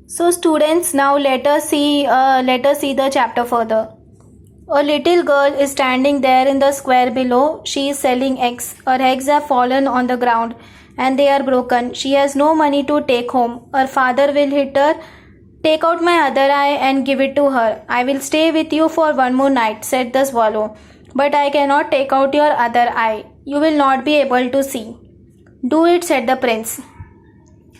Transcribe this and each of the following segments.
So students, now let us see the chapter further. A little girl is standing there in the square below. She is selling eggs. Her eggs have fallen on the ground and they are broken. She has no money to take home. Her father will hit her. Take out my other eye and give it to her. I will stay with you for one more night, said the swallow. But I cannot take out your other eye. You will not be able to see. Do it, said the prince.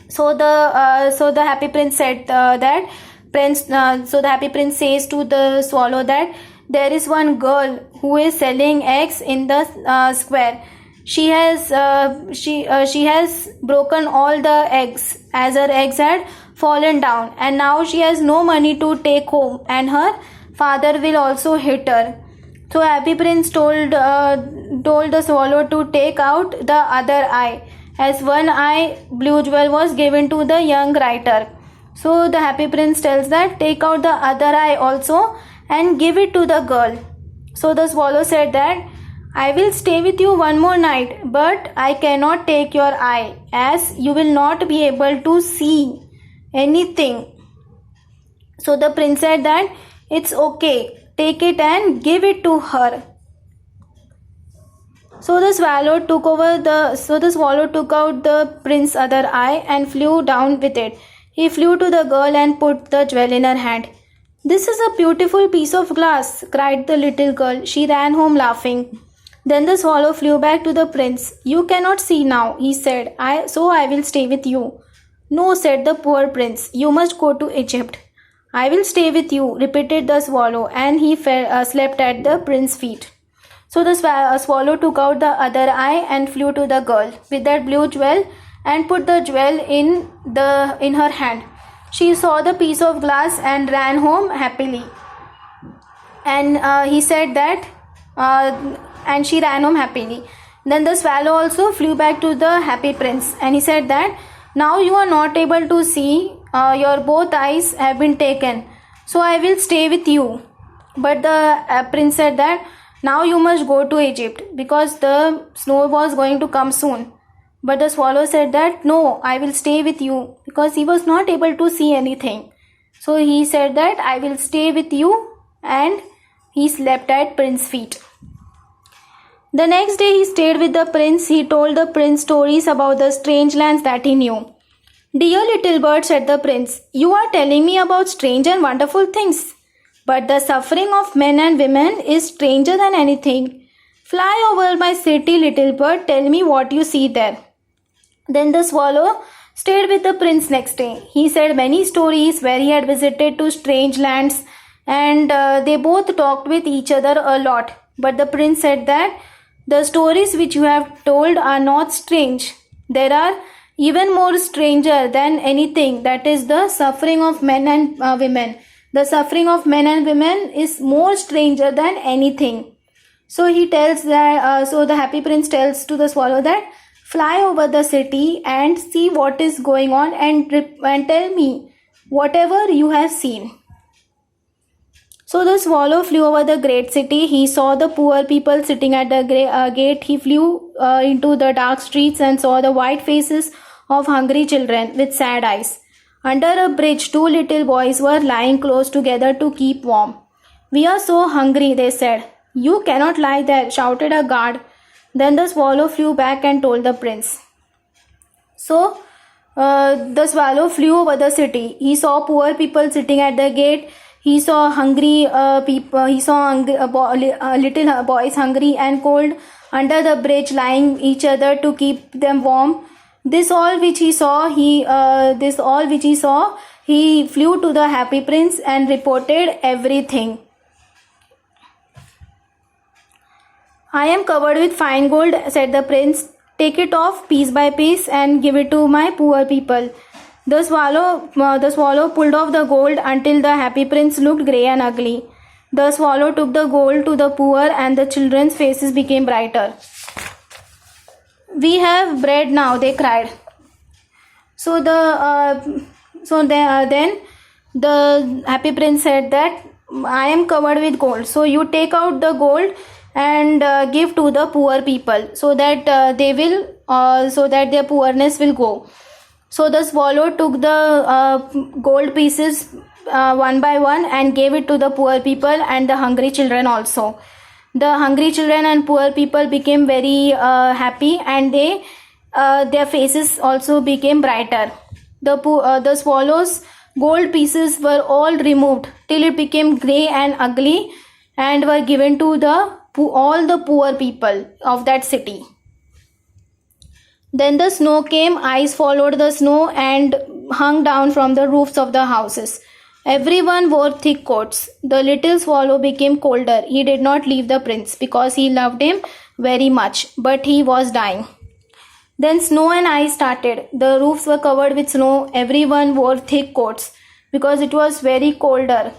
So the happy prince said that prince. So the happy prince says to the swallow that there is one girl who is selling eggs in the square. She has broken all the eggs as her eggs had fallen down, and now she has no money to take home, and her father will also hit her. So Happy Prince told the swallow to take out the other eye, as one eye blue jewel was given to the young writer. So the Happy Prince tells that take out the other eye also and give it to the girl. So the swallow said that I will stay with you one more night, but I cannot take your eye, as you will not be able to see anything. So the prince said that it's okay, take it and give it to her. So the swallow took out the prince's other eye and flew down with it. He flew to the girl and put the jewel in her hand. This is a beautiful piece of glass, cried the little girl. She ran home laughing. Then the swallow flew back to the prince. You cannot see now, he said, so I will stay with you. No, said the poor prince, you must go to Egypt. I will stay with you, repeated the swallow, and he slept at the prince's feet. So the swallow took out the other eye and flew to the girl with that blue jewel and put the jewel in her hand. She saw the piece of glass and ran home happily. And he said that, and she ran home happily. Then the swallow also flew back to the happy prince, and he said that now you are not able to see, your both eyes have been taken, so I will stay with you. But the prince said that now you must go to Egypt because the snow was going to come soon. But the swallow said that no, I will stay with you, because he was not able to see anything. So he said that I will stay with you, and he slept at prince's feet. The next day he stayed with the prince. He told the prince stories about the strange lands that he knew. Dear little bird, said the prince, you are telling me about strange and wonderful things. But the suffering of men and women is stranger than anything. Fly over my city, little bird, tell me what you see there. Then the swallow stayed with the prince next day. He said many stories where he had visited to strange lands, and they both talked with each other a lot. But the prince said that the stories which you have told are not strange. There are even more stranger than anything, that is the suffering of men and women. The suffering of men and women is more stranger than anything. So he tells that, so the happy prince tells to the swallow that fly over the city and see what is going on, and tell me whatever you have seen. So the swallow flew over the great city. He saw the poor people sitting at the gate. He flew into the dark streets and saw the white faces of hungry children with sad eyes. Under a bridge, two little boys were lying close together to keep warm. We are so hungry, they said. You cannot lie there, shouted a guard. Then the swallow flew back and told the prince. So the swallow flew over the city. He saw poor people sitting at the gate. He saw hungry people. He saw little boys hungry and cold under the bridge, lying each other to keep them warm. This all which he saw, he flew to the happy prince and reported everything. I am covered with fine gold, said the prince. Take it off piece by piece and give it to my poor people. The swallow pulled off the gold until the happy prince looked grey and ugly. The swallow took the gold to the poor, and the children's faces became brighter. We have bread now, they cried. So then the happy prince said that I am covered with gold. So you take out the gold and give to the poor people, so that they will, so that their poorness will go. So the swallow took the gold pieces one by one and gave it to the poor people and the hungry children also. The hungry children and poor people became very happy, and their faces also became brighter. The swallow's gold pieces were all removed till it became grey and ugly, and were given to all the poor people of that city. Then the snow came, ice followed the snow and hung down from the roofs of the houses. Everyone wore thick coats. The little swallow became colder. He did not leave the prince because he loved him very much, but he was dying. Then snow and ice started. The roofs were covered with snow. Everyone wore thick coats because it was very colder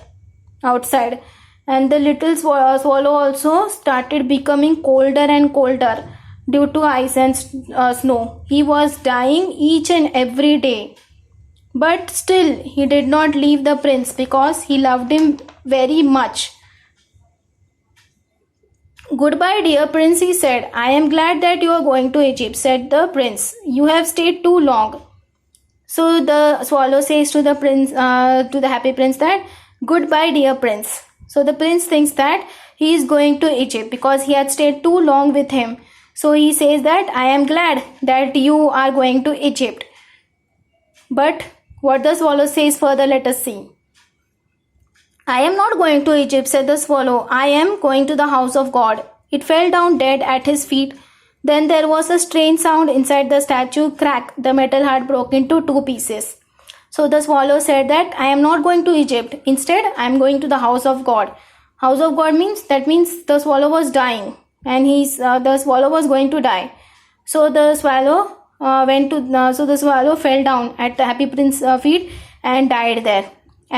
outside. And the little swallow also started becoming colder and colder due to ice and snow. He was dying each and every day. But still, he did not leave the prince because he loved him very much. "Goodbye, dear prince," he said. "I am glad that you are going to Egypt," said the prince. "You have stayed too long." So the swallow says to the prince, to the happy prince, that, "Goodbye, dear prince." So the prince thinks that he is going to Egypt because he had stayed too long with him. So he says that, "I am glad that you are going to Egypt." But what the swallow says further, let us see. "I am not going to Egypt," said the swallow. "I am going to the house of God." It fell down dead at his feet. Then there was a strange sound inside the statue. Crack! The metal heart broke into 2 pieces. So the swallow said that, "I am not going to Egypt. Instead, I am going to the house of God." House of God means the swallow was dying, and the swallow was going to die. So the swallow the swallow fell down at the happy prince's feet and died there.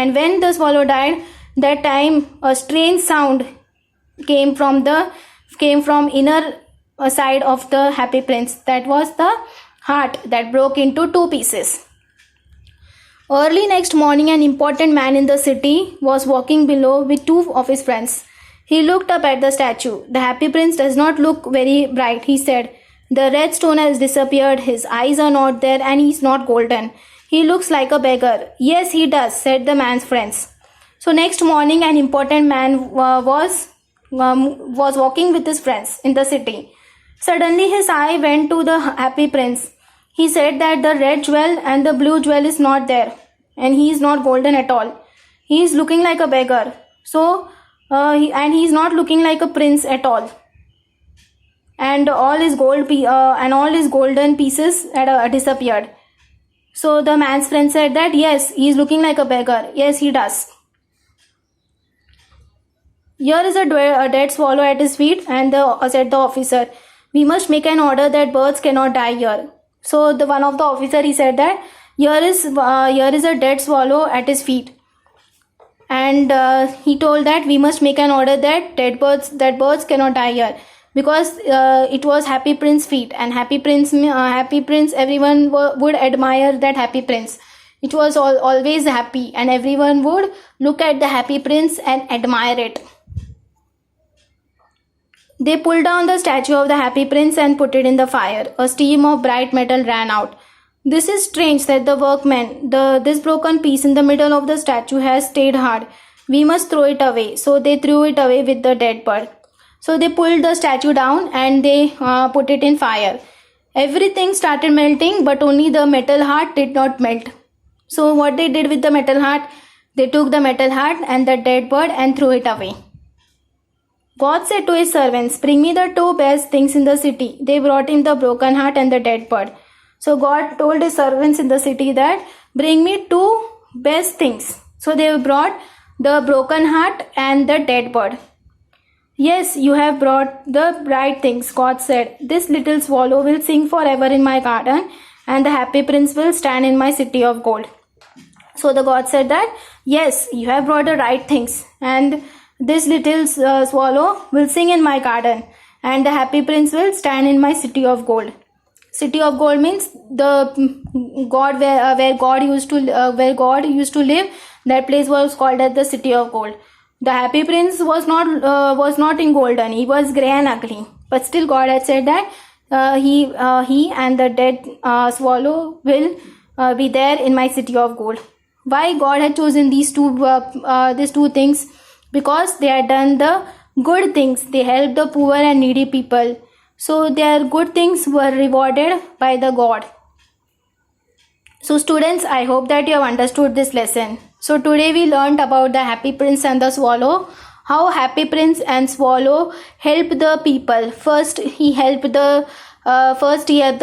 And when the swallow died, that time a strange sound came from inner side of the happy prince. That was the heart that broke into 2 pieces. Early next morning, an important man in the city was walking below with 2 of his friends. He looked up at the statue. "The happy prince does not look very bright," he said. "The red stone has disappeared, his eyes are not there, and he is not golden. He looks like a beggar." "Yes, he does," said the man's friends. So next morning, an important man was walking with his friends in the city. Suddenly his eye went to the happy prince. He said that the red jewel and the blue jewel is not there, and he is not golden at all. He is looking like a beggar. And he is not looking like a prince at all. And all his golden pieces had disappeared. So the man's friend said that, "Yes, he is looking like a beggar. Yes, he does." "Here is a dead swallow at his feet," and said the officer. "We must make an order that birds cannot die here." So one of the officer, he said that, here is a dead swallow at his feet, and he told that we must make an order that birds cannot die here, because it was happy prince feet, and happy prince everyone would admire that happy prince. It was always happy, and everyone would look at the happy prince and admire it. They pulled down the statue of the happy prince and put it in the fire. A stream of bright metal ran out. "This is strange," said the workmen. This broken piece in the middle of the statue has stayed hard. We must throw it away." So they threw it away with the dead bird. So they pulled the statue down and they put it in fire. Everything started melting, but only the metal heart did not melt. So what they did with the metal heart? They took the metal heart and the dead bird and threw it away. God said to his servants, "Bring me the 2 best things in the city." They brought him the broken heart and the dead bird. So God told his servants in the city that, "Bring me 2 best things." So they brought the broken heart and the dead bird. "Yes, you have brought the right things," God said. "This little swallow will sing forever in my garden, and the happy prince will stand in my city of gold." So the God said that, "Yes, you have brought the right things, and this little swallow will sing in my garden, and the happy prince will stand in my city of gold." City of gold means the God where God used to live. That place was called as the city of gold. The happy prince was not in golden. He was grey and ugly. But still God had said that he and the dead swallow will be there in my city of gold. Why God had chosen these two things? Because they had done the good things. They helped the poor and needy people. So their good things were rewarded by the God. So students, I hope that you have understood this lesson. So today we learned about the Happy Prince and the Swallow. How Happy Prince and Swallow helped the people. First he helped the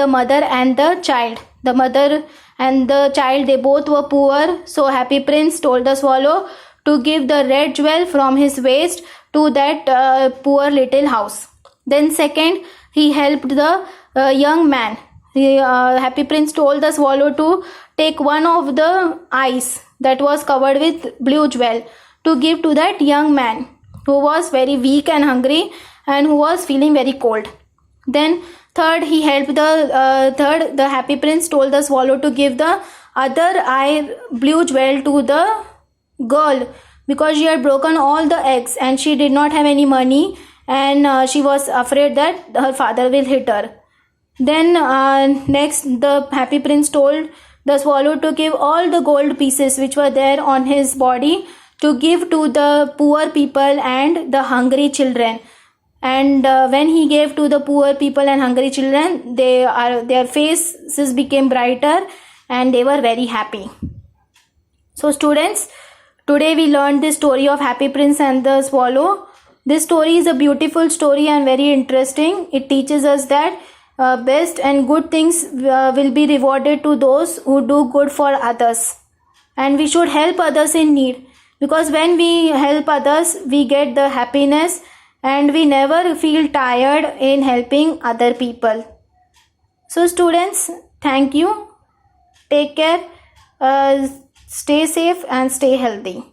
mother and the child. The mother and the child, they both were poor. So Happy Prince told the Swallow to give the red jewel from his waist to that poor little house. Then second, he helped the young man. Happy Prince told the Swallow to take one of the eyes that was covered with blue jewel to give to that young man who was very weak and hungry and who was feeling very cold. Then third, he helped the Happy Prince told the Swallow to give the other eye blue jewel to the girl, because she had broken all the eggs and she did not have any money, and she was afraid that her father will hit her. Then next, the Happy Prince told the Swallow to give all the gold pieces which were there on his body to give to the poor people and the hungry children. And when he gave to the poor people and hungry children, their faces became brighter and they were very happy. So students, today we learned the story of Happy Prince and the Swallow. This story is a beautiful story and very interesting. It teaches us that best and good things will be rewarded to those who do good for others. And we should help others in need, because when we help others, we get the happiness and we never feel tired in helping other people. So students, thank you. Take care. Stay safe and stay healthy.